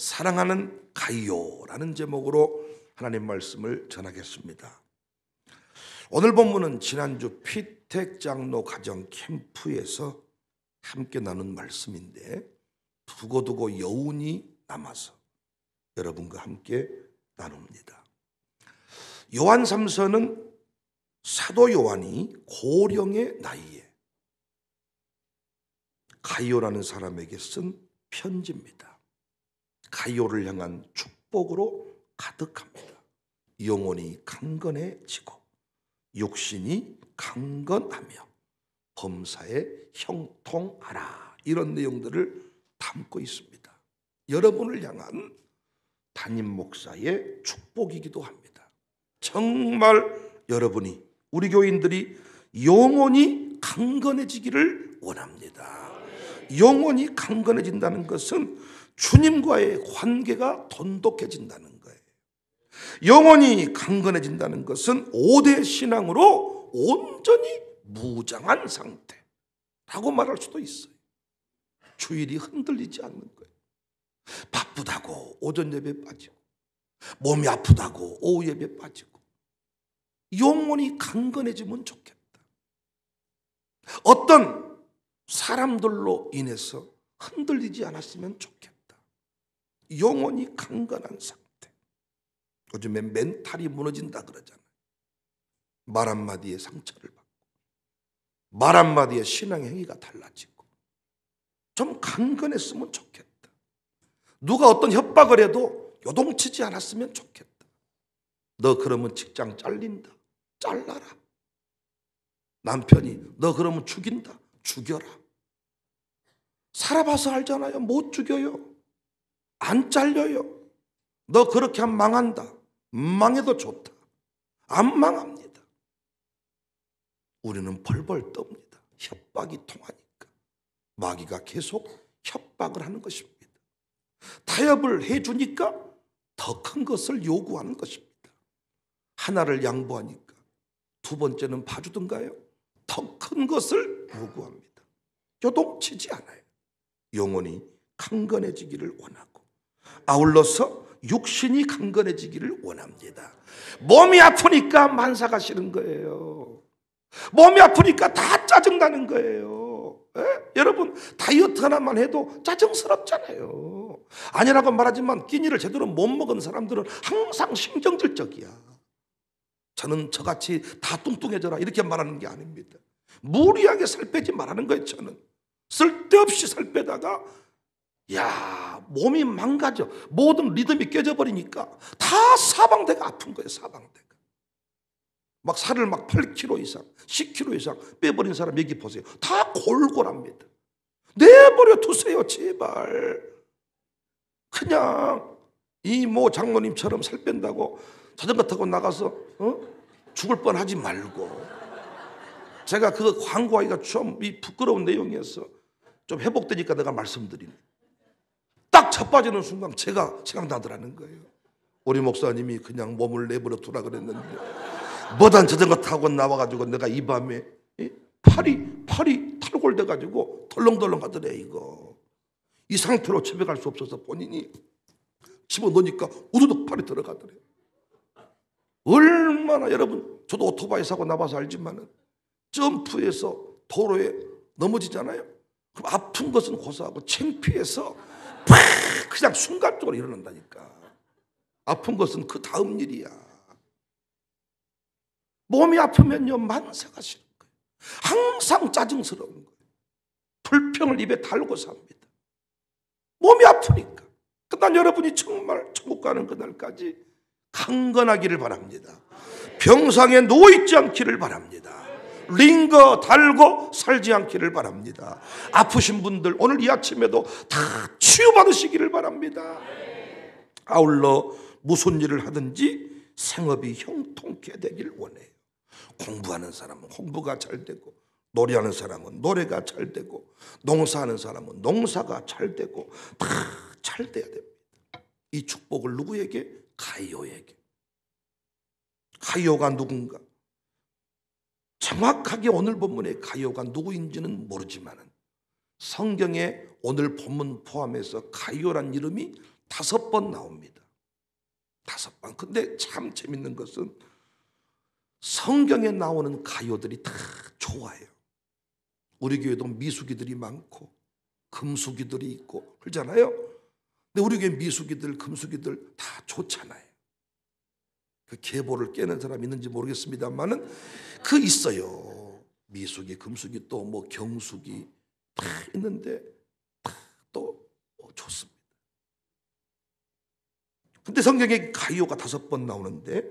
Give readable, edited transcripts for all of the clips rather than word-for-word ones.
사랑하는 가이오라는 제목으로 하나님 말씀을 전하겠습니다. 오늘 본문은 지난주 피택 장로 가정 캠프에서 함께 나눈 말씀인데, 두고두고 여운이 남아서 여러분과 함께 나눕니다. 요한 3서는 사도 요한이 고령의 나이에 가이오라는 사람에게 쓴 편지입니다. 가이오를 향한 축복으로 가득합니다. 영혼이 강건해지고 육신이 강건하며 범사에 형통하라, 이런 내용들을 담고 있습니다. 여러분을 향한 담임 목사의 축복이기도 합니다. 정말 여러분이, 우리 교인들이 영혼이 강건해지기를 원합니다. 영혼이 강건해진다는 것은 주님과의 관계가 돈독해진다는 거예요. 영혼이 강건해진다는 것은 5대 신앙으로 온전히 무장한 상태라고 말할 수도 있어요. 주일이 흔들리지 않는 거예요. 바쁘다고 오전 예배 빠지고, 몸이 아프다고 오후 예배 빠지고, 영혼이 강건해지면 좋겠다. 어떤 사람들로 인해서 흔들리지 않았으면 좋겠다. 영혼이 강건한 상태. 요즘에 멘탈이 무너진다 그러잖아요. 말 한마디에 상처를 받고, 말 한마디에 신앙의 행위가 달라지고, 좀 강건했으면 좋겠다. 누가 어떤 협박을 해도 요동치지 않았으면 좋겠다. 너 그러면 직장 잘린다, 잘라라. 남편이 너 그러면 죽인다, 죽여라. 살아봐서 알잖아요. 못 죽여요. 안 잘려요. 너 그렇게 하면 망한다. 망해도 좋다. 안 망합니다. 우리는 벌벌 떱니다. 협박이 통하니까. 마귀가 계속 협박을 하는 것입니다. 타협을 해주니까 더 큰 것을 요구하는 것입니다. 하나를 양보하니까 두 번째는 봐주던가요? 더 큰 것을 요구합니다. 요동치지 않아요. 영혼이 강건해지기를 원하고, 아울러서 육신이 강건해지기를 원합니다. 몸이 아프니까 만사가 싫은 거예요. 몸이 아프니까 다 짜증나는 거예요. 여러분, 다이어트 하나만 해도 짜증스럽잖아요. 아니라고 말하지만 끼니를 제대로 못 먹은 사람들은 항상 신경질적이야. 저는 저같이 다 뚱뚱해져라 이렇게 말하는 게 아닙니다. 무리하게 살 빼지 말라는 거예요. 저는 쓸데없이 살 빼다가 몸이 망가져, 모든 리듬이 깨져버리니까 다 사방대가 아픈 거예요. 사방대가. 막 살을 막 8kg 이상 10kg 이상 빼버린 사람 얘기 보세요. 다 골골합니다. 내버려 두세요, 제발. 그냥 이모 장로님처럼 살 뺀다고 자전거 타고 나가서 죽을 뻔하지 말고. 제가 그 광고하기가 좀 부끄러운 내용이어서 좀 회복되니까 내가 말씀드리네. 딱 자빠지는 순간 제가 생각나더라는 거예요. 우리 목사님이 그냥 몸을 내버려 두라 그랬는데, 뭐단 자전거 타고 나와가지고 내가 이 밤에 팔이 탈골돼가지고 덜렁덜렁 하더래. 이거 이 상태로 집에 갈 수 없어서 본인이 집어넣으니까 우두둑 팔이 들어가더래. 얼마나, 여러분, 저도 오토바이 사고 나봐서 알지만은 점프해서 도로에 넘어지잖아요. 그럼 아픈 것은 고사하고 창피해서 그냥 순간적으로 일어난다니까. 아픈 것은 그 다음 일이야. 몸이 아프면요, 만사가 싫은 거예요. 항상 짜증스러운 거예요. 불평을 입에 달고 삽니다. 몸이 아프니까. 난 여러분이 정말 천국 가는 그날까지 강건하기를 바랍니다. 병상에 누워있지 않기를 바랍니다. 링거 달고 살지 않기를 바랍니다. 아프신 분들 오늘 이 아침에도 다 치유받으시기를 바랍니다. 아울러 무슨 일을 하든지 생업이 형통케 되길 원해요. 공부하는 사람은 공부가 잘 되고, 노래하는 사람은 노래가 잘 되고, 농사하는 사람은 농사가 잘 되고, 다 잘 돼야 됩니다. 이 축복을 누구에게? 가이오에게. 가이오가 누군가? 정확하게 오늘 본문의 가이오가 누구인지는 모르지만 성경에 오늘 본문 포함해서 가이오란 이름이 5번 나옵니다. 5번. 근데 참 재밌는 것은 성경에 나오는 가요들이 다 좋아요. 우리 교회도 미숙이들이 많고 금숙이들이 있고 그러잖아요. 근데 우리 교회 미숙이들 금숙이들 다 좋잖아요. 그 계보를 깨는 사람 있는지 모르겠습니다만은 그 있어요. 미숙이 금숙이 또 뭐 경숙이 다 있는데 다 또 좋습니다. 근데 성경에 가요가 5번 나오는데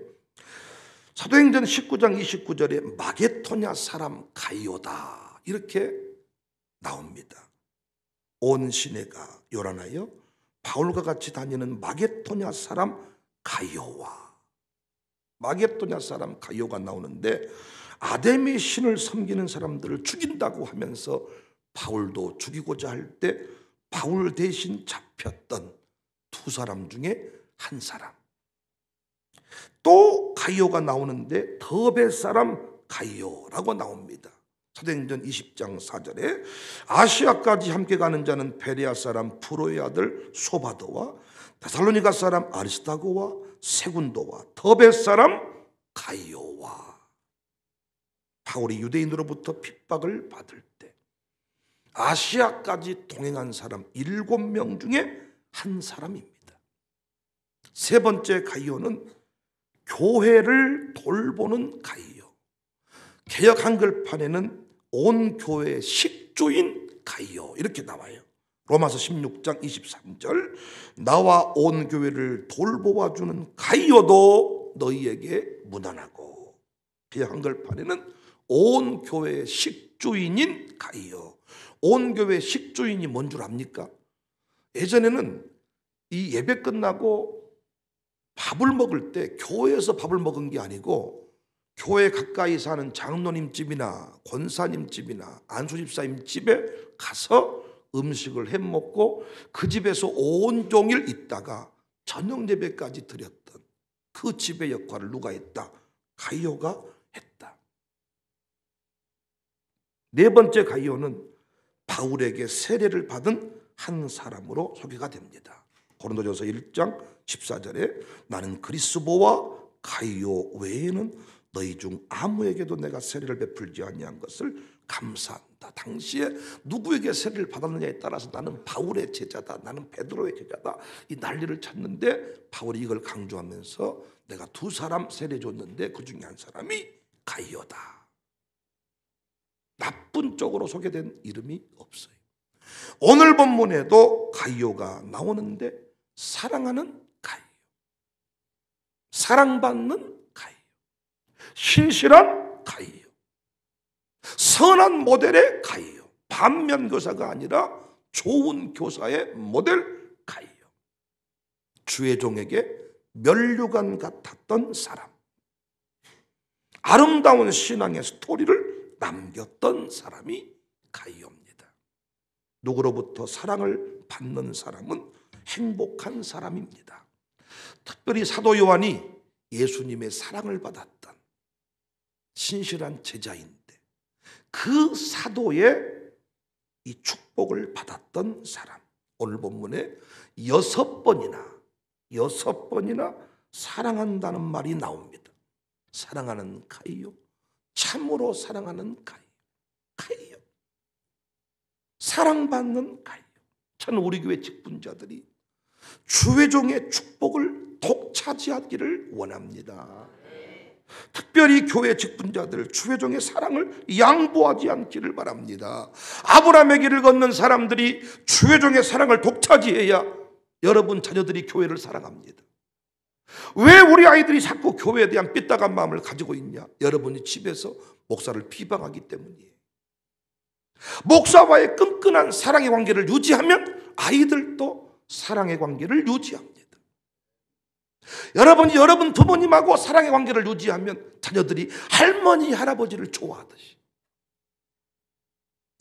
사도행전 19장 29절에 마게도냐 사람 가요다 이렇게 나옵니다. 온 시내가 요란하여 바울과 같이 다니는 마게도냐 사람 가요와 마게도냐 사람 가요가 나오는데 아데미 신을 섬기는 사람들을 죽인다고 하면서 바울도 죽이고자 할 때 바울 대신 잡혔던 2사람 중에 한 사람. 또 가이오가 나오는데 더베 사람 가이오라고 나옵니다. 사도행전 20장 4절에 아시아까지 함께 가는 자는 베레아 사람 프로의 아들 소바도와 데살로니가 사람 아리스타고와 세군도와 더베 사람 가이오와 바울이 유대인으로부터 핍박을 받을 때 아시아까지 동행한 사람 7명 중에 한 사람입니다. 3번째 가이오는 교회를 돌보는 가이오. 개역 한글판에는 온 교회의 식주인 가이오 이렇게 나와요. 로마서 16장 23절 나와 온 교회를 돌보아주는 가이오도 너희에게 무난하고 개역 한글판에는 온 교회의 식주인인 가이오. 온 교회의 식주인이 뭔 줄 압니까? 예전에는 이 예배 끝나고 밥을 먹을 때 교회에서 밥을 먹은 게 아니고 교회 가까이 사는 장로님 집이나 권사님 집이나 안수집사님 집에 가서 음식을 해 먹고 그 집에서 온종일 있다가 저녁 예배까지 드렸던 그 집의 역할을 누가 했다? 가이오가 했다. 4번째 가이오는 바울에게 세례를 받은 한 사람으로 소개가 됩니다. 고린도전서 1장 14절에 나는 그리스도와 가이오 외에는 너희 중 아무에게도 내가 세례를 베풀지 아니한 것을 감사한다. 당시에 누구에게 세례를 받았느냐에 따라서 나는 바울의 제자다, 나는 베드로의 제자다 이 난리를 쳤는데 바울이 이걸 강조하면서 내가 2사람 세례 줬는데 그 중에 한 사람이 가이오다. 나쁜 쪽으로 소개된 이름이 없어요. 오늘 본문에도 가이오가 나오는데 사랑하는 가이오, 사랑받는 가이오, 신실한 가이오, 선한 모델의 가이오, 반면교사가 아니라 좋은 교사의 모델 가이오, 주의 종에게 면류관 같았던 사람, 아름다운 신앙의 스토리를 남겼던 사람이 가이오입니다. 누구로부터 사랑을 받는 사람은 행복한 사람입니다. 특별히 사도 요한이 예수님의 사랑을 받았던 신실한 제자인데 그 사도의 이 축복을 받았던 사람. 오늘 본문에 6번이나 사랑한다는 말이 나옵니다. 사랑하는 가이오, 참으로 사랑하는 가이오, 사랑받는 가이오. 저는 우리 교회 직분자들이 주회종의 축복을 독차지하기를 원합니다. 특별히 교회 직분자들 주회종의 사랑을 양보하지 않기를 바랍니다. 아브라함의 길을 걷는 사람들이 주회종의 사랑을 독차지해야 여러분 자녀들이 교회를 사랑합니다. 왜 우리 아이들이 자꾸 교회에 대한 삐딱한 마음을 가지고 있냐? 여러분이 집에서 목사를 비방하기 때문이에요. 목사와의 끈끈한 사랑의 관계를 유지하면 아이들도 사랑의 관계를 유지합니다. 여러분이 여러분 부모님하고 사랑의 관계를 유지하면 자녀들이 할머니, 할아버지를 좋아하듯이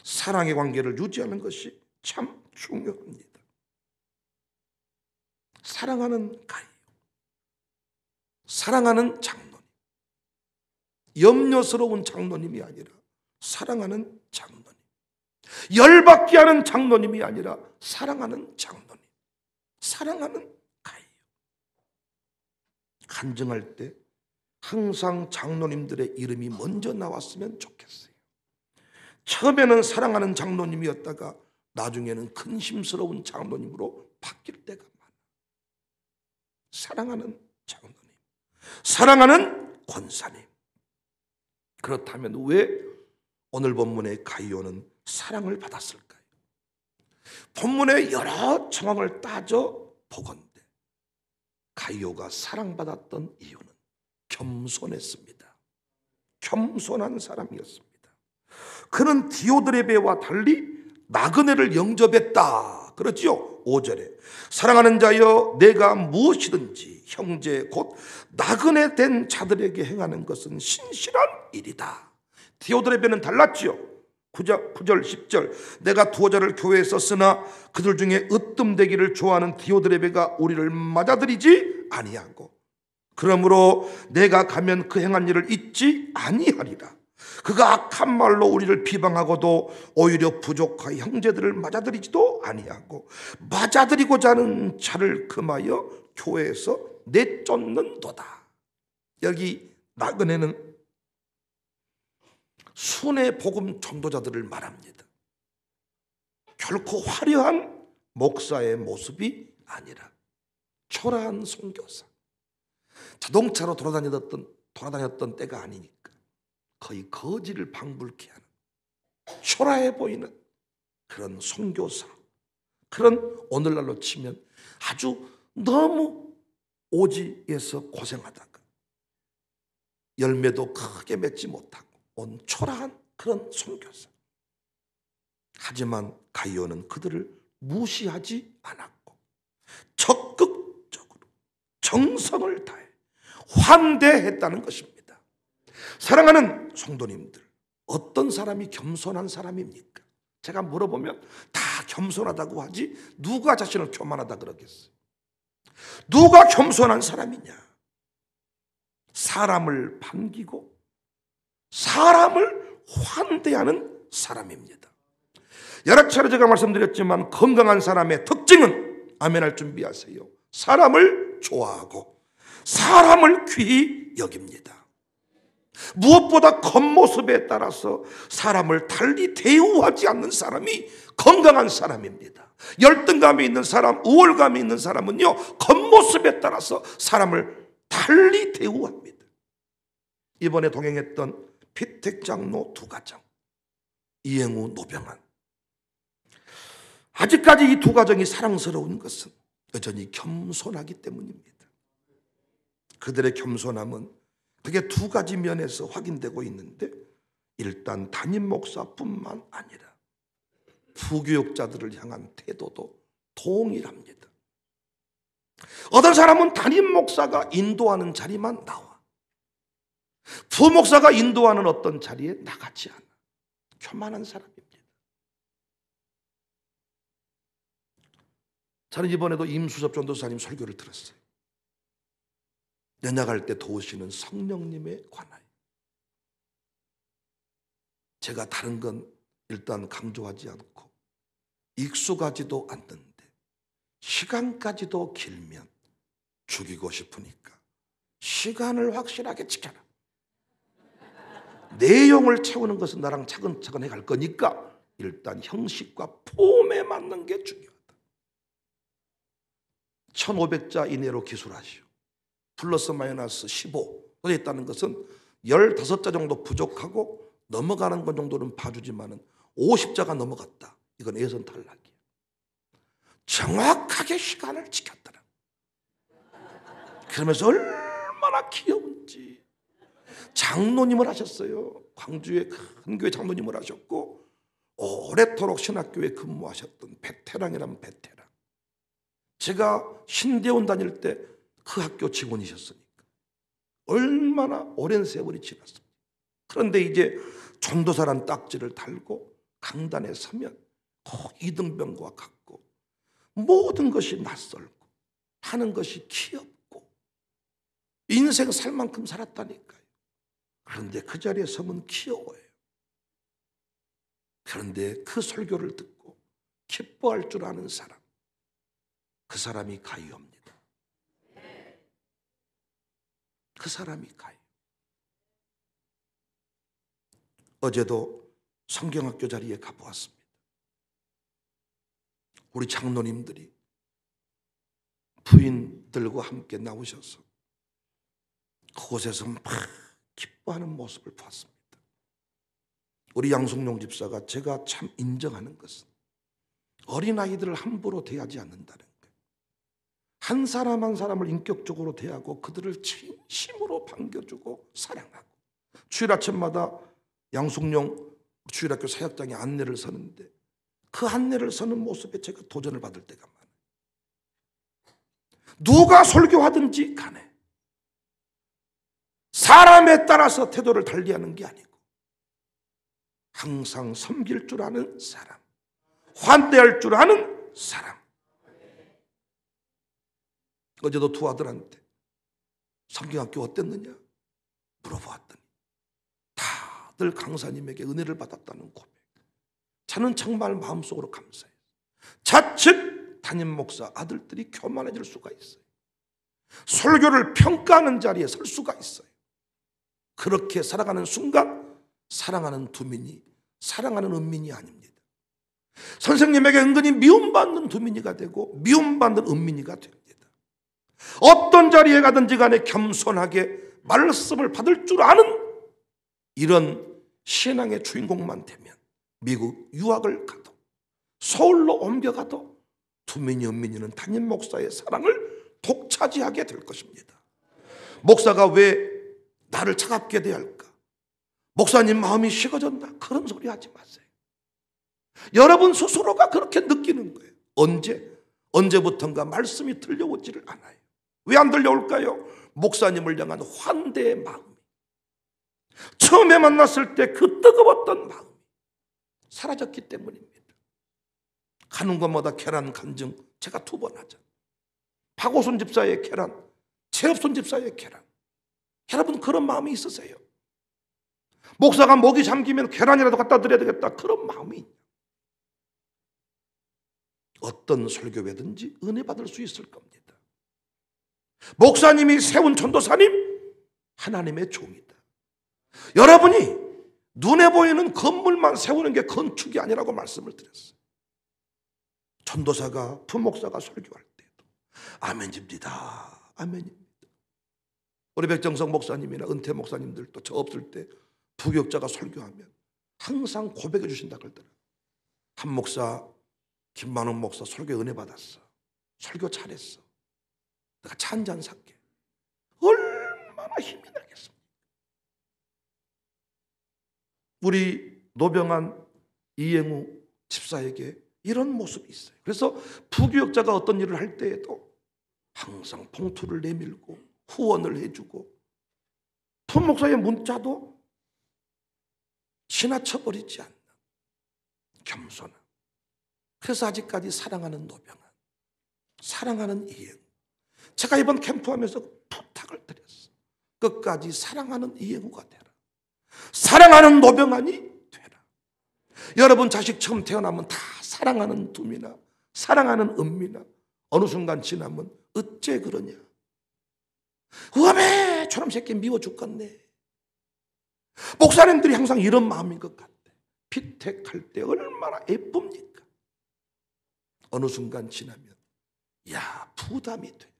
사랑의 관계를 유지하는 것이 참 중요합니다. 사랑하는 가이오, 사랑하는 장로님, 염려스러운 장로님이 아니라 사랑하는 장로님, 열받게 하는 장로님이 아니라 사랑하는 장로님, 사랑하는 가이오. 간증할 때 항상 장로님들의 이름이 먼저 나왔으면 좋겠어요. 처음에는 사랑하는 장로님이었다가 나중에는 근심스러운 장로님으로 바뀔 때가 많아. 사랑하는 장로님, 사랑하는 권사님. 그렇다면 왜 오늘 본문의 가이오는 사랑을 받았을까요? 본문의 여러 정황을 따져 보건대 가이오가 사랑받았던 이유는 겸손했습니다. 겸손한 사람이었습니다. 그는 디오드레베와 달리 나그네를 영접했다. 그렇죠? 5절에 사랑하는 자여 내가 무엇이든지 형제 곧 나그네 된 자들에게 행하는 것은 신실한 일이다. 디오드레베는 달랐지요. 9절 10절 내가 두어 자를 교회에 썼으나 그들 중에 으뜸되기를 좋아하는 디오드레베가 우리를 맞아들이지 아니하고 그러므로 내가 가면 그 행한 일을 잊지 아니하리라. 그가 악한 말로 우리를 비방하고도 오히려 부족하여 형제들을 맞아들이지도 아니하고 맞아들이고자 하는 자를 금하여 교회에서 내쫓는도다. 여기 나그네는 순회 복음 전도자들을 말합니다. 결코 화려한 목사의 모습이 아니라 초라한 선교사. 자동차로 돌아다녔던 때가 아니니까 거의 거지를 방불케 하는 초라해 보이는 그런 선교사, 그런 오늘날로 치면 아주 너무 오지에서 고생하다가 열매도 크게 맺지 못하고 온 초라한 그런 선교사. 하지만 가이오는 그들을 무시하지 않았고 적극적으로 정성을 다해 환대했다는 것입니다. 사랑하는 성도님들, 어떤 사람이 겸손한 사람입니까? 제가 물어보면 다 겸손하다고 하지 누가 자신을 교만하다 그러겠어요? 누가 겸손한 사람이냐? 사람을 반기고 사람을 환대하는 사람입니다. 여러 차례 제가 말씀드렸지만 건강한 사람의 특징은, 아멘할 준비하세요, 사람을 좋아하고 사람을 귀히 여깁니다. 무엇보다 겉모습에 따라서 사람을 달리 대우하지 않는 사람이 건강한 사람입니다. 열등감이 있는 사람, 우월감이 있는 사람은요, 겉모습에 따라서 사람을 달리 대우합니다. 이번에 동행했던 피택 장로 두 가정, 이행우, 노병환, 아직까지 이 두 가정이 사랑스러운 것은 여전히 겸손하기 때문입니다. 그들의 겸손함은 그게 두 가지 면에서 확인되고 있는데, 일단 담임 목사뿐만 아니라 부교육자들을 향한 태도도 동일합니다. 어떤 사람은 담임 목사가 인도하는 자리만 나와, 부목사가 인도하는 어떤 자리에 나가지 않아. 교만한 사람입니다. 저는 이번에도 임수섭 전도사님 설교를 들었어요. 연약할 때 도우시는 성령님에 관하여. 제가 다른 건 일단 강조하지 않고 익숙하지도 않는데 시간까지도 길면 죽이고 싶으니까 시간을 확실하게 지켜라. 내용을 채우는 것은 나랑 차근차근 해갈 거니까 일단 형식과 폼에 맞는 게 중요하다. 1500자 이내로 기술하시오. 플러스 마이너스 15 있다는 것은 15자 정도 부족하고 넘어가는 것 정도는 봐주지만은 50자가 넘어갔다, 이건 예선 탈락이야. 정확하게 시간을 지켰더라. 그러면서 얼마나 귀여운지. 장로님을 하셨어요. 광주의 큰 교회 장로님을 하셨고 오래도록 신학교에 근무하셨던 베테랑이라면 베테랑. 제가 신대원 다닐 때 그 학교 직원이셨으니까 얼마나 오랜 세월이 지났습니다. 그런데 이제 전도사란 딱지를 달고 강단에 서면 이등병과 같고 모든 것이 낯설고 하는 것이 귀엽고 인생 살 만큼 살았다니까요. 그런데 그 자리에 서면 귀여워요. 그런데 그 설교를 듣고 기뻐할 줄 아는 사람, 그 사람이 가이옵니다. 그 사람이 가요. 어제도 성경학교 자리에 가보았습니다. 우리 장로님들이 부인들과 함께 나오셔서 그곳에서 막 기뻐하는 모습을 봤습니다. 우리 양숙룡 집사가 제가 참 인정하는 것은 어린아이들을 함부로 대하지 않는다는 거예요. 한 사람 한 사람을 인격적으로 대하고 그들을 진심으로 반겨주고 사랑하고, 주일 아침마다 양숙룡 주일학교 사역장에 안내를 서는데 그 안내를 서는 모습에 제가 도전을 받을 때가 많아요. 누가 설교하든지 간에 사람에 따라서 태도를 달리하는 게 아니고 항상 섬길 줄 아는 사람, 환대할 줄 아는 사람. 어제도 두 아들한테 성경학교 어땠느냐 물어보았더니 다들 강사님에게 은혜를 받았다는 고백. 저는 정말 마음속으로 감사해요. 자칫 담임 목사 아들들이 교만해질 수가 있어요. 설교를 평가하는 자리에 설 수가 있어요. 그렇게 살아가는 순간 사랑하는 두민이 사랑하는 은민이 아닙니다. 선생님에게 은근히 미움받는 두민이가 되고 미움받는 은민이가 됩니다. 어떤 자리에 가든지 간에 겸손하게 말씀을 받을 줄 아는 이런 신앙의 주인공만 되면 미국 유학을 가도 서울로 옮겨가도 두민이 은민이는 담임 목사의 사랑을 독차지하게 될 것입니다. 목사가 왜 나를 차갑게 대할까? 목사님 마음이 식어졌나? 그런 소리 하지 마세요. 여러분 스스로가 그렇게 느끼는 거예요. 언제부턴가 말씀이 들려오지를 않아요. 왜 안 들려올까요? 목사님을 향한 환대의 마음이, 처음에 만났을 때 그 뜨거웠던 마음이 사라졌기 때문입니다. 가는 곳마다 계란 간증 제가 2번 하죠. 박오순 집사의 계란, 최업순 집사의 계란. 여러분 그런 마음이 있으세요? 목사가 목이 잠기면 계란이라도 갖다 드려야 되겠다, 그런 마음이 있냐? 어떤 설교회든지 은혜 받을 수 있을 겁니다. 목사님이 세운 전도사님 하나님의 종이다. 여러분이 눈에 보이는 건물만 세우는 게 건축이 아니라고 말씀을 드렸어요. 전도사가 부목사가 설교할 때도 아멘입니다. 아멘입니다. 우리 백정석 목사님이나 은퇴 목사님들도 저 없을 때 부교육자가 설교하면 항상 고백해 주신다 그러더라고요. 한 목사, 김만원 목사 설교 은혜 받았어. 설교 잘했어. 내가 차 한잔 살게. 얼마나 힘이 나겠습니까? 우리 노병한 이행우 집사에게 이런 모습이 있어요. 그래서 부교육자가 어떤 일을 할 때에도 항상 봉투를 내밀고 후원을 해주고, 부목사의 문자도 지나쳐버리지 않는 겸손함. 그래서 아직까지 사랑하는 노병한, 사랑하는 이행우. 제가 이번 캠프하면서 부탁을 드렸어요. 끝까지 사랑하는 이행우가 되라. 사랑하는 노병한이 되라. 여러분 자식 처음 태어나면 다 사랑하는 두미나 사랑하는 은미나 어느 순간 지나면 어째 그러냐. 우아배 저놈 새끼 미워 죽겠네. 목사님들이 항상 이런 마음인 것 같아. 피택할 때 얼마나 예쁩니까? 어느 순간 지나면 야 부담이 돼.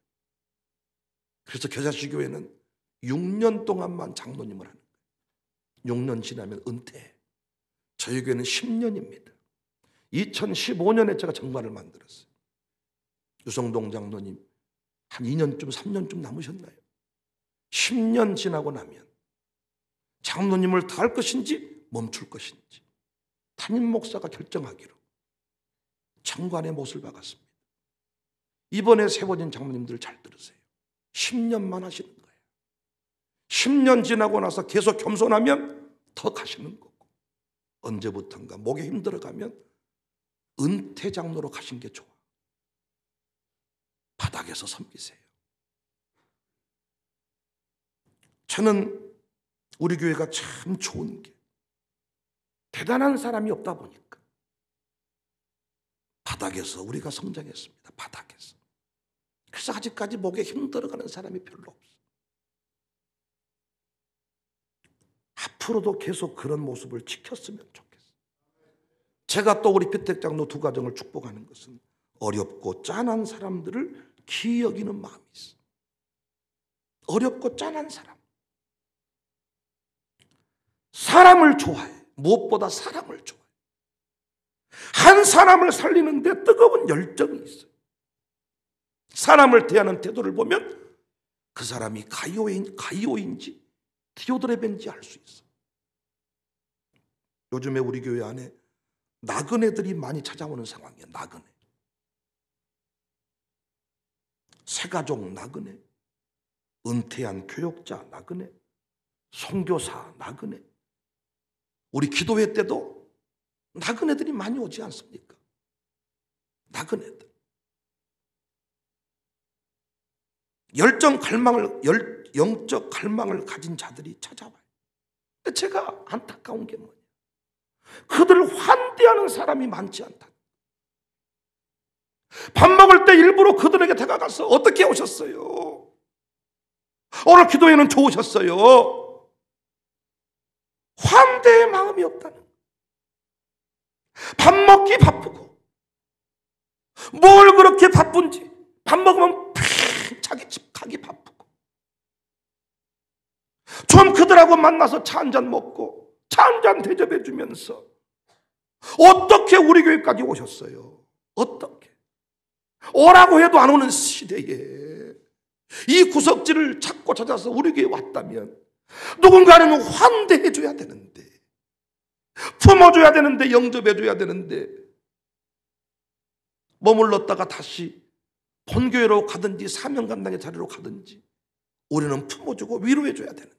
그래서 겨자씨교회는 6년 동안만 장로님을 하는 거예요. 6년 지나면 은퇴. 저희 교회는 10년입니다. 2015년에 제가 정관을 만들었어요. 유성동 장로님 한 2년쯤 3년쯤 남으셨나요? 10년 지나고 나면 장로님을 더 할 것인지 멈출 것인지 담임 목사가 결정하기로 정관의 못을 박았습니다. 이번에 세워진 장로님들 잘 들으세요. 10년만 하시는 거예요. 10년 지나고 나서 계속 겸손하면 더 가시는 거고, 언제부턴가 목에 힘들어가면 은퇴 장로로 가신 게 좋아. 바닥에서 섬기세요. 저는 우리 교회가 참 좋은 게 대단한 사람이 없다 보니까 바닥에서 우리가 성장했습니다. 바닥에서. 그래서 아직까지 목에 힘들어가는 사람이 별로 없어. 앞으로도 계속 그런 모습을 지켰으면 좋겠어. 제가 또 우리 피택 장로 두 가정을 축복하는 것은 어렵고 짠한 사람들을 귀히 여기는 마음이 있어. 어렵고 짠한 사람. 사람을 좋아해. 무엇보다 사람을 좋아해. 한 사람을 살리는데 뜨거운 열정이 있어요. 사람을 대하는 태도를 보면 그 사람이 가이오인지 디오드레벤지 알 수 있어. 요즘에 우리 교회 안에 나그네들이 많이 찾아오는 상황이야. 나그네. 새가족 나그네, 은퇴한 교역자 나그네, 선교사 나그네. 우리 기도회 때도 나그네들이 많이 오지 않습니까? 나그네들. 영적 갈망을 가진 자들이 찾아와요. 근데 제가 안타까운 게 뭐냐? 그들을 환대하는 사람이 많지 않다. 밥 먹을 때 일부러 그들에게 다가가서 어떻게 오셨어요? 오늘 기도회는 좋으셨어요? 환대의 마음이 없다는. 밥 먹기 바쁘고 뭘 그렇게 바쁜지 밥 먹으면 자기 집 가기 바쁘고 좀 그들하고 만나서 차 한잔 먹고 차 한잔 대접해 주면서 어떻게 우리 교회까지 오셨어요? 어떻게? 오라고 해도 안 오는 시대에 이 구석지를 찾고 찾아서 우리 교회에 왔다면 누군가는 환대해 줘야 되는데, 품어줘야 되는데, 영접해 줘야 되는데 머물렀다가 다시 본교회로 가든지 사명감당의 자리로 가든지 우리는 품어주고 위로해 줘야 되는데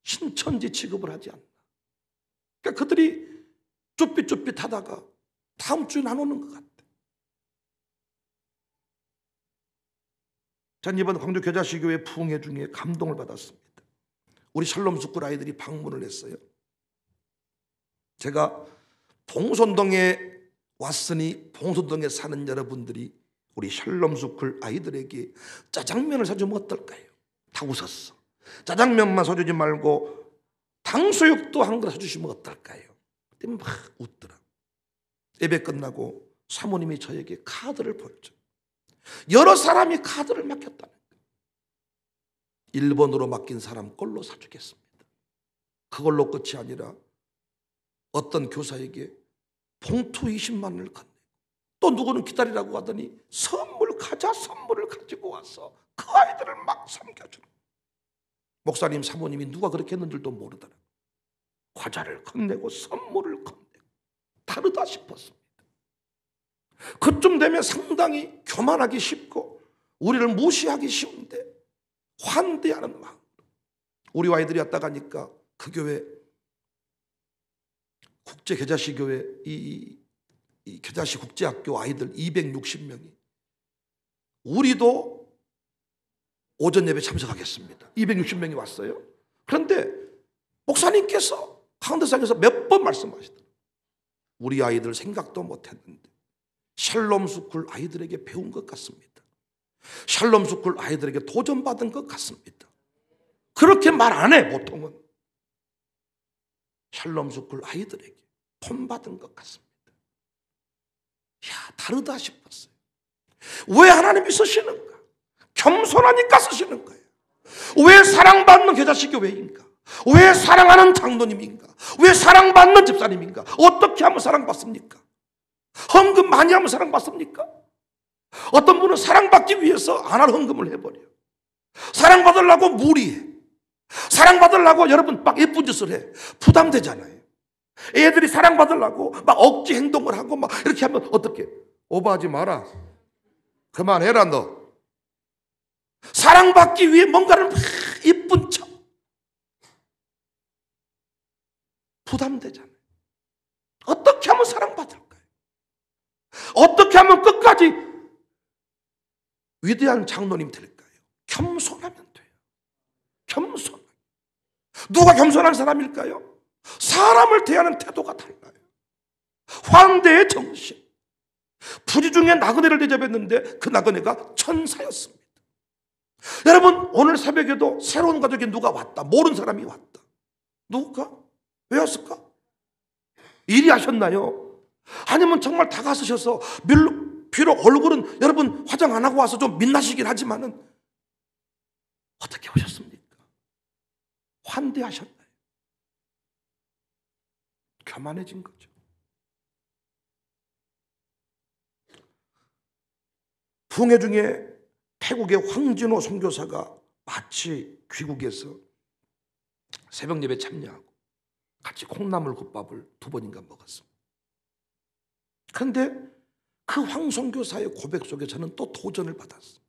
신천지 취급을 하지 않나. 그러니까 그들이 쭈삣쭈삣 하다가 다음 주에는 안 오는 것 같아. 전 이번 광주 겨자씨교회 부흥회 중에 감동을 받았습니다. 우리 샬롬 스쿨 아이들이 방문을 했어요. 제가 봉선동에 왔으니 봉선동에 사는 여러분들이 우리 샬롬 스쿨 아이들에게 짜장면을 사주면 어떨까요? 다 웃었어. 짜장면만 사주지 말고 탕수육도 한 그릇 사주시면 어떨까요? 그때 막 웃더라. 예배 끝나고 사모님이 저에게 카드를 보여줘. 여러 사람이 카드를 맡겼다는 거예요. 1번으로 맡긴 사람 걸로 사주겠습니다. 그걸로 끝이 아니라 어떤 교사에게 봉투 20만 원을 건네고 또 누구는 기다리라고 하더니 선물을 가지고 와서 그 아이들을 막 섬겨주는. 목사님 사모님이 누가 그렇게 했는 줄도 모르더라. 과자를 건네고 선물을 건네고 다르다 싶었습니다. 그쯤 되면 상당히 교만하기 쉽고 우리를 무시하기 쉬운데 환대하는 마음. 우리 아이들이 왔다 가니까 그 교회 국제 겨자씨 교회 이 겨자씨 국제학교 아이들 260명이 우리도 오전 예배 참석하겠습니다. 260명이 왔어요. 그런데 목사님께서 강대상에서 몇 번 말씀하시더라고요. 우리 아이들 생각도 못했는데 샬롬 스쿨 아이들에게 배운 것 같습니다. 샬롬 스쿨 아이들에게 도전받은 것 같습니다. 그렇게 말 안 해. 보통은 샬롬 스쿨 아이들에게 돈 받은 것 같습니다. 야, 다르다 싶었어요. 왜 하나님이 쓰시는가? 겸손하니까 쓰시는 거예요. 왜 사랑받는 겨자씨 교회인가? 왜 사랑하는 장로님인가? 왜 사랑받는 집사님인가? 어떻게 하면 사랑받습니까? 헌금 많이 하면 사랑받습니까? 어떤 분은 사랑받기 위해서 안 할 헌금을 해버려요. 사랑받으려고 무리해. 사랑받으려고 여러분 막 예쁜 짓을 해. 부담되잖아요. 애들이 사랑받으려고 막 억지 행동을 하고 막 이렇게 하면 어떻게? 오버하지 마라. 그만해라 너. 사랑받기 위해 뭔가를 막 예쁜 척. 부담되잖아요. 어떻게 하면 사랑받을까요? 어떻게 하면 끝까지 위대한 장로님 될까요? 겸손하면 돼요. 겸손. 누가 겸손한 사람일까요? 사람을 대하는 태도가 달라요. 환대의 정신, 부지 중에 나그네를 대접했는데 그 나그네가 천사였습니다. 여러분, 오늘 새벽에도 새로운 가족에 누가 왔다. 모르는 사람이 왔다. 누굴까? 왜 왔을까? 일이 하셨나요? 아니면 정말 다가서셔서 비록 얼굴은 여러분 화장 안 하고 와서 좀 민낯이긴 하지만은 어떻게 오셨습니까? 환대하셨나요? 교만해진 거죠. 부흥회 중에 태국의 황진호 선교사가 마치 귀국에서 새벽 예배 참여하고 같이 콩나물 국밥을 2번인가 먹었습니다. 그런데 그 황 선교사의 고백 속에 저는 또 도전을 받았어요.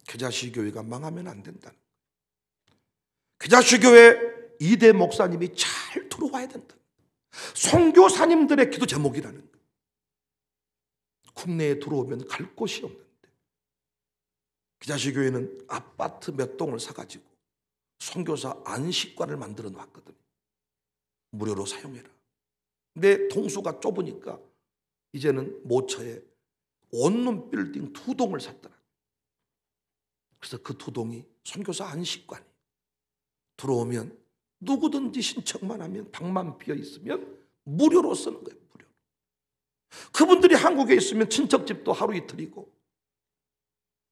겨자씨교회가 망하면 안 된다는 거예요. 겨자씨교회 2대 목사님이 잘 들어와야 된다. 선교사님들의 기도 제목이라는 거예요. 국내에 들어오면 갈 곳이 없는데 겨자씨교회는 아파트 몇 동을 사가지고 선교사 안식관을 만들어 놨거든요. 무료로 사용해라. 근데 동수가 좁으니까 이제는 모처에 원룸 빌딩 2동을 샀더라. 그래서 그 2동이 선교사 안식관이 들어오면 누구든지 신청만 하면 방만 비어 있으면 무료로 쓰는 거예요. 무료로. 그분들이 한국에 있으면 친척집도 하루 이틀이고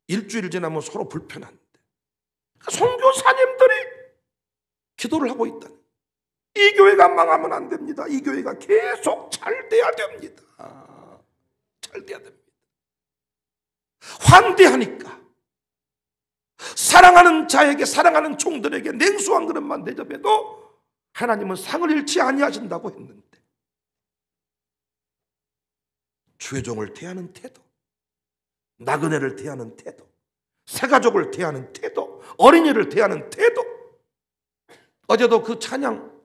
일주일 지나면 서로 불편한데 선교사님들이 기도를 하고 있다는, 이 교회가 망하면 안 됩니다. 이 교회가 계속 잘 돼야 됩니다. 잘 돼야 됩니다. 환대하니까 사랑하는 자에게, 사랑하는 종들에게 냉수한 그릇만 대접해도 하나님은 상을 잃지 아니하신다고 했는데 주의 종을 대하는 태도, 나그네를 대하는 태도, 새가족을 대하는 태도, 어린이를 대하는 태도. 어제도 그 찬양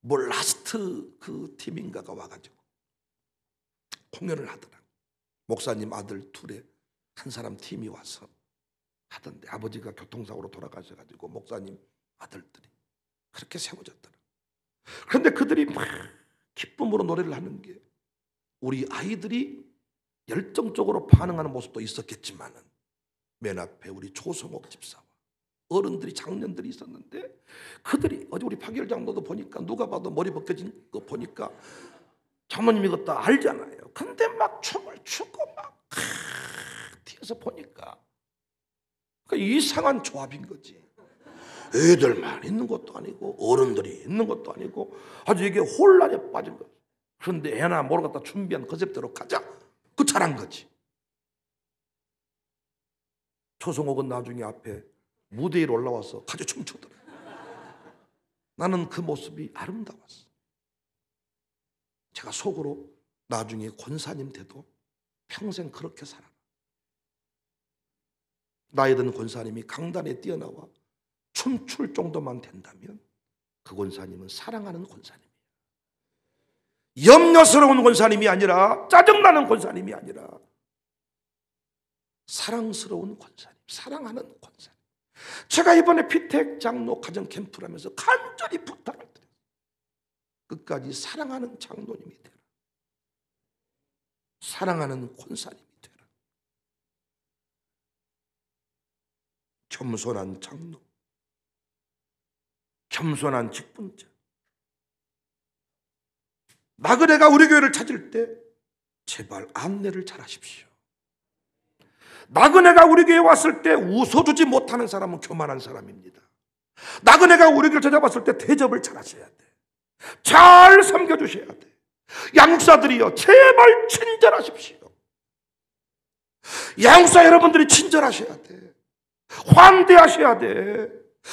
라스트 그 팀인가가 와가지고 공연을 하더라. 목사님 아들 둘에 한 사람 팀이 와서 하던데, 아버지가 교통사고로 돌아가셔가지고 목사님 아들들이 그렇게 세워졌더라. 그런데 그들이 막 기쁨으로 노래를 하는 게, 우리 아이들이 열정적으로 반응하는 모습도 있었겠지만은 맨 앞에 우리 조성옥 집사와 어른들이, 장년들이 있었는데, 그들이 어제 우리 박열 장로도 보니까 누가 봐도 머리 벗겨진 거 보니까 장모님 이것도 알잖아요. 근데 막 춤을 추고 막 뒤에서 보니까 이상한 조합인 거지. 애들만 있는 것도 아니고 어른들이 있는 것도 아니고 아주 이게 혼란에 빠진 거지. 그런데 애나 모르겠다 준비한 컨셉대로 가자, 그 잘한 거지. 조성옥은 나중에 앞에 무대 위로 올라와서 같이 춤추더라. 나는 그 모습이 아름다웠어. 제가 속으로 나중에 권사님 돼도 평생 그렇게 살아. 나이 든 권사님이 강단에 뛰어나와 춤출 정도만 된다면 그 권사님은 사랑하는 권사님이에요. 염려스러운 권사님이 아니라, 짜증나는 권사님이 아니라 사랑스러운 권사님, 사랑하는 권사님. 제가 이번에 피택 장로 가정 캠프를 하면서 간절히 부탁을 드려요. 끝까지 사랑하는 장로님이 되라. 사랑하는 권사님이 되라. 겸손한 장로, 겸손한 직분자. 나그네가 우리 교회를 찾을 때 제발 안내를 잘 하십시오. 나그네가 우리 교회에 왔을 때 웃어주지 못하는 사람은 교만한 사람입니다. 나그네가 우리 교회를 찾아봤을 때 대접을 잘 하셔야 돼. 잘 섬겨주셔야 돼. 양육사들이요, 제발 친절하십시오. 양육사 여러분들이 친절하셔야 돼. 환대하셔야 돼.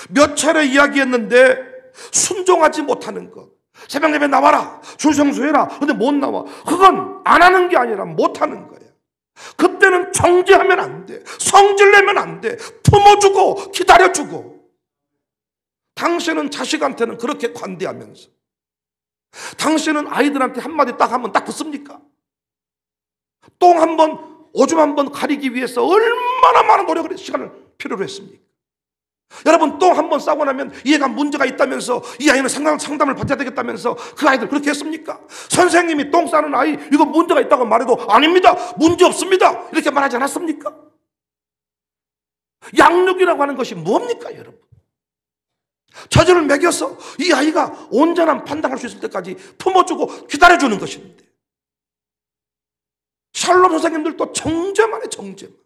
몇 차례 이야기했는데 순종하지 못하는 것. 새벽 예배 나와라, 줄성수해라. 근데 못 나와. 그건 안 하는 게 아니라 못 하는 거야. 그때는 정죄하면 안 돼. 성질내면 안 돼. 품어주고 기다려주고. 당신은 자식한테는 그렇게 관대하면서, 당신은 아이들한테 한마디 딱 하면 딱 듣습니까? 똥 한 번, 오줌 한 번 가리기 위해서 얼마나 많은 노력을, 시간을 필요로 했습니까? 여러분, 또 한 번 싸우고 나면 얘가 문제가 있다면서 이 아이는 상담을 받아야 되겠다면서 그 아이들 그렇게 했습니까? 선생님이 똥 싸는 아이 이거 문제가 있다고 말해도 아닙니다, 문제 없습니다 이렇게 말하지 않았습니까? 양육이라고 하는 것이 뭡니까 여러분? 젖을 먹여서 이 아이가 온전한 판단할 수 있을 때까지 품어주고 기다려주는 것인데, 샬롬 선생님들도 정죄만 해, 정죄만.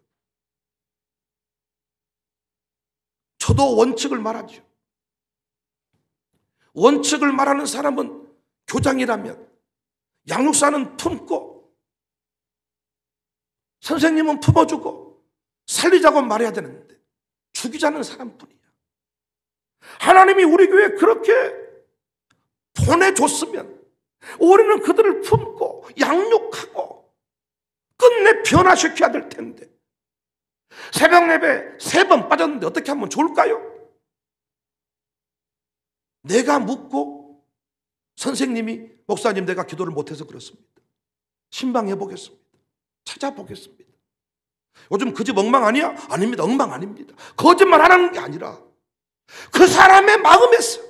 저도 원칙을 말하죠. 원칙을 말하는 사람은 교장이라면 양육사는 품고 선생님은 품어주고 살리자고 말해야 되는데 죽이자는 사람뿐이야. 하나님이 우리 교회에 그렇게 보내줬으면 우리는 그들을 품고 양육하고 끝내 변화시켜야 될 텐데, 새벽 예배 3번 빠졌는데 어떻게 하면 좋을까요? 내가 묻고 선생님이 목사님 내가 기도를 못해서 그렇습니다, 신방해 보겠습니다, 찾아보겠습니다. 요즘 그 집 엉망 아니야? 아닙니다, 엉망 아닙니다. 거짓말 하는 게 아니라 그 사람의 마음에서,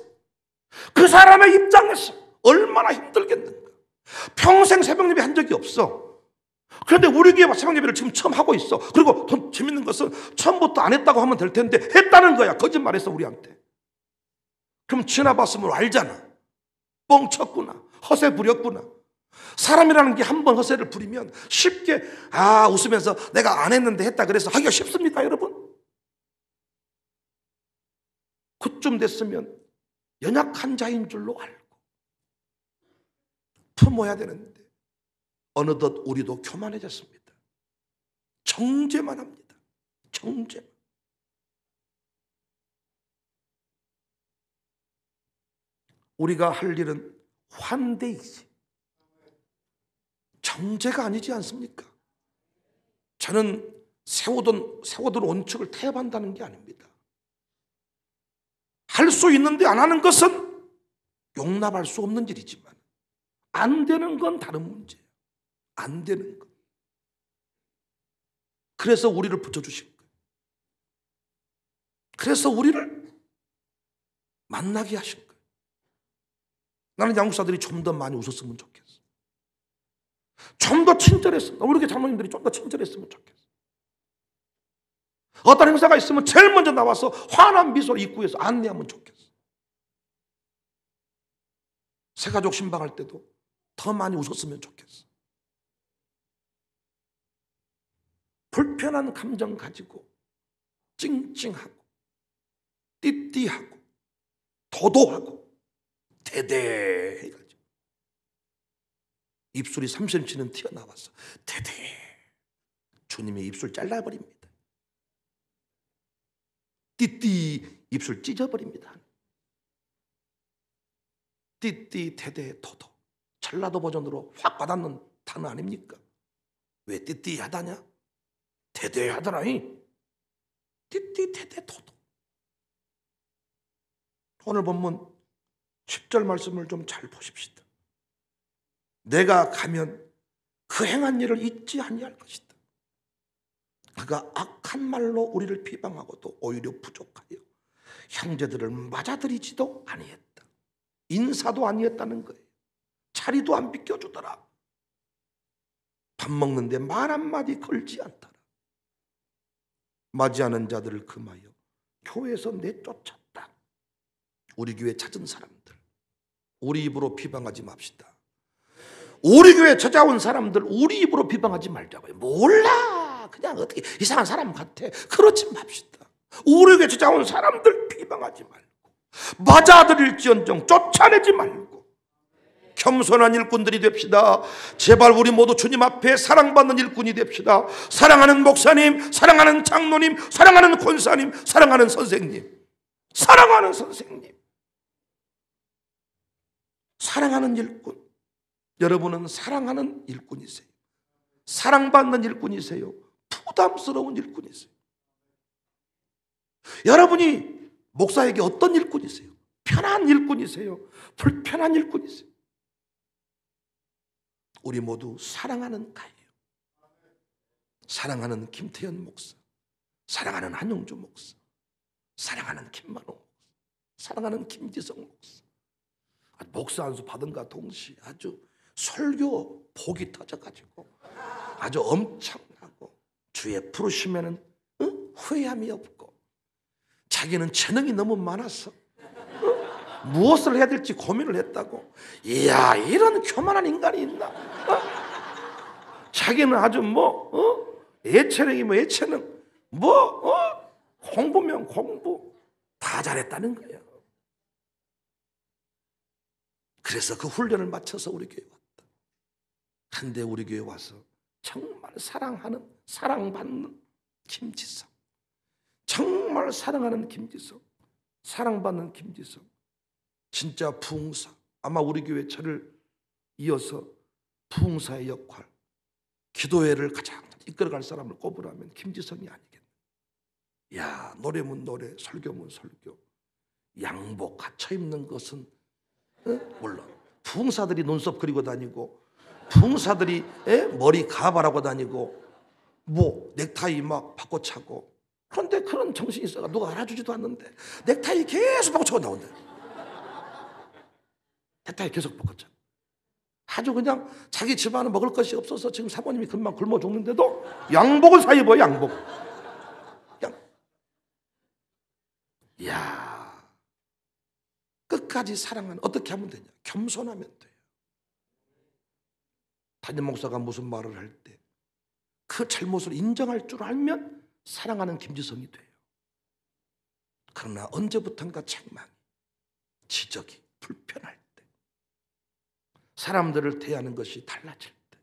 그 사람의 입장에서 얼마나 힘들겠는가. 평생 새벽 예배 한 적이 없어. 그런데 우리 교회 새벽 예배를 지금 처음 하고 있어. 그리고 더 재밌는 것은 처음부터 안 했다고 하면 될 텐데 했다는 거야. 거짓말했어 우리한테. 그럼 지나봤으면 알잖아. 뻥쳤구나, 허세 부렸구나. 사람이라는 게 한 번 허세를 부리면 쉽게 웃으면서 내가 안 했는데 했다 그래서 하기가 쉽습니까 여러분? 그쯤 됐으면 연약한 자인 줄로 알고 품어야 되는데 어느덧 우리도 교만해졌습니다. 정죄만 합니다. 정죄만. 우리가 할 일은 환대이지 정죄가 아니지 않습니까? 저는 세워둔 원칙을 타협한다는 게 아닙니다. 할 수 있는데 안 하는 것은 용납할 수 없는 일이지만 안 되는 건 다른 문제예요. 안 되는 것. 그래서 우리를 붙여주신 거예요. 그래서 우리를 만나게 하신 거예요. 나는 양육사들이 좀 더 많이 웃었으면 좋겠어. 좀 더 친절했으면, 우리 교회 장로님들이 좀 더 친절했으면 좋겠어. 어떤 행사가 있으면 제일 먼저 나와서 환한 미소로 입구에서 안내하면 좋겠어. 새가족 신방할 때도 더 많이 웃었으면 좋겠어. 불편한 감정 가지고 찡찡하고 띠띠하고 도도하고 대대해가지고 입술이 3cm는 튀어나와서 대대, 주님의 입술 잘라버립니다. 띠띠, 입술 찢어버립니다. 띠띠, 대대, 도도, 전라도 버전으로 확 와닿는 단어 아닙니까? 왜 띠띠하다냐? 대대하더라니. 띠띠, 대대, 도도. 오늘 본문 10절 말씀을 좀 잘 보십시다. 내가 가면 그 행한 일을 잊지 아니할 것이다. 그가 악한 말로 우리를 비방하고도 오히려 부족하여 형제들을 맞아들이지도 아니했다. 인사도 아니했다는 거예요. 자리도 안 비켜주더라. 밥 먹는데 말 한마디 걸지 않더라. 맞이하는 자들을 금하여 교회에서 내쫓았다. 우리 교회 찾은 사람들, 우리 입으로 비방하지 맙시다. 우리 교회 찾아온 사람들 우리 입으로 비방하지 말자고요. 몰라, 그냥 어떻게 이상한 사람 같아, 그렇지 맙시다. 우리 교회 찾아온 사람들 비방하지 말고 맞아들일지언정 쫓아내지 말고 겸손한 일꾼들이 됩시다. 제발 우리 모두 주님 앞에 사랑받는 일꾼이 됩시다. 사랑하는 목사님, 사랑하는 장로님, 사랑하는 권사님, 사랑하는 선생님, 사랑하는 선생님, 사랑하는 일꾼. 여러분은 사랑하는 일꾼이세요. 사랑받는 일꾼이세요. 부담스러운 일꾼이세요. 여러분이 목사에게 어떤 일꾼이세요? 편한 일꾼이세요? 불편한 일꾼이세요? 우리 모두 사랑하는 가예요. 사랑하는 김태현 목사, 사랑하는 한용주 목사, 사랑하는 김만호 목사, 사랑하는 김지성 목사. 목사 안수 받은가 동시에 아주 설교 복이 터져가지고 아주 엄청나고, 주의 부르시면은 후회함이 없고, 자기는 재능이 너무 많아서 무엇을 해야 될지 고민을 했다고. 이야, 이런 교만한 인간이 있나? 자기는 아주 예체능이 예체능, 공부면 공부 다 잘했다는 거예요. 그래서 그 훈련을 마쳐서 우리 교회 왔다. 근데 우리 교회 와서 정말 사랑받는 김지성, 정말 사랑하는 김지성, 사랑받는 김지성, 진짜 부흥사. 아마 우리 교회 저를 이어서 부흥사의 역할, 기도회를 가장 이끌어갈 사람을 꼽으라면 김지성이 아니겠나. 야, 노래면 노래, 설교면 설교, 양복 갖춰 입는 것은 물론 부흥사들이 눈썹 그리고 다니고, 부흥사들이 머리 가발하고 다니고, 넥타이 막 바꿔 차고, 그런데 그런 정신이 있어가 누가 알아주지도 않는데 넥타이 계속 바꿔 차고 나온대. 넥타이 계속 바꿔 차. 아주 그냥 자기 집안은 먹을 것이 없어서 지금 사모님이 금방 굶어 죽는데도 양복을 사 입어요. 양복. 이야, 끝까지 사랑하는, 어떻게 하면 되냐? 겸손하면 돼요. 담임 목사가 무슨 말을 할 때 그 잘못을 인정할 줄 알면 사랑하는 김지성이 돼요. 그러나 언제부턴가 책망이, 지적이 불편할 때, 사람들을 대하는 것이 달라질 때,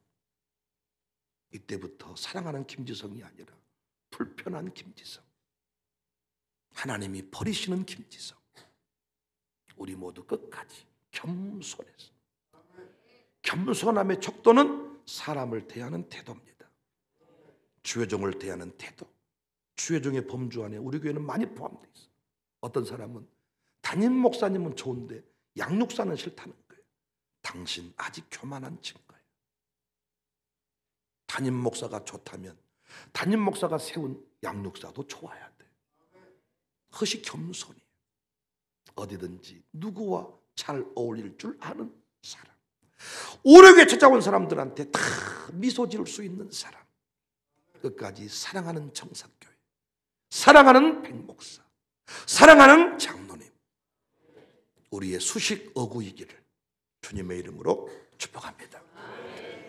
이때부터 사랑하는 김지성이 아니라 불편한 김지성, 하나님이 버리시는 김지성. 우리 모두 끝까지 겸손해서, 겸손함의 척도는 사람을 대하는 태도입니다. 주의 종을 대하는 태도, 주의 종의 범주 안에 우리 교회는 많이 포함되어 있어요. 어떤 사람은 담임 목사님은 좋은데 양육사는 싫다는 거예요. 당신 아직 교만한 증거예요. 담임 목사가 좋다면 담임 목사가 세운 양육사도 좋아야 돼. 그것이 겸손이에요. 어디든지 누구와 잘 어울릴 줄 아는 사람, 오래교회 찾아온 사람들한테 다 미소 지을 수 있는 사람, 끝까지 사랑하는 정사교회, 사랑하는 백목사, 사랑하는 장로님, 우리의 수식 어구이기를 주님의 이름으로 축복합니다.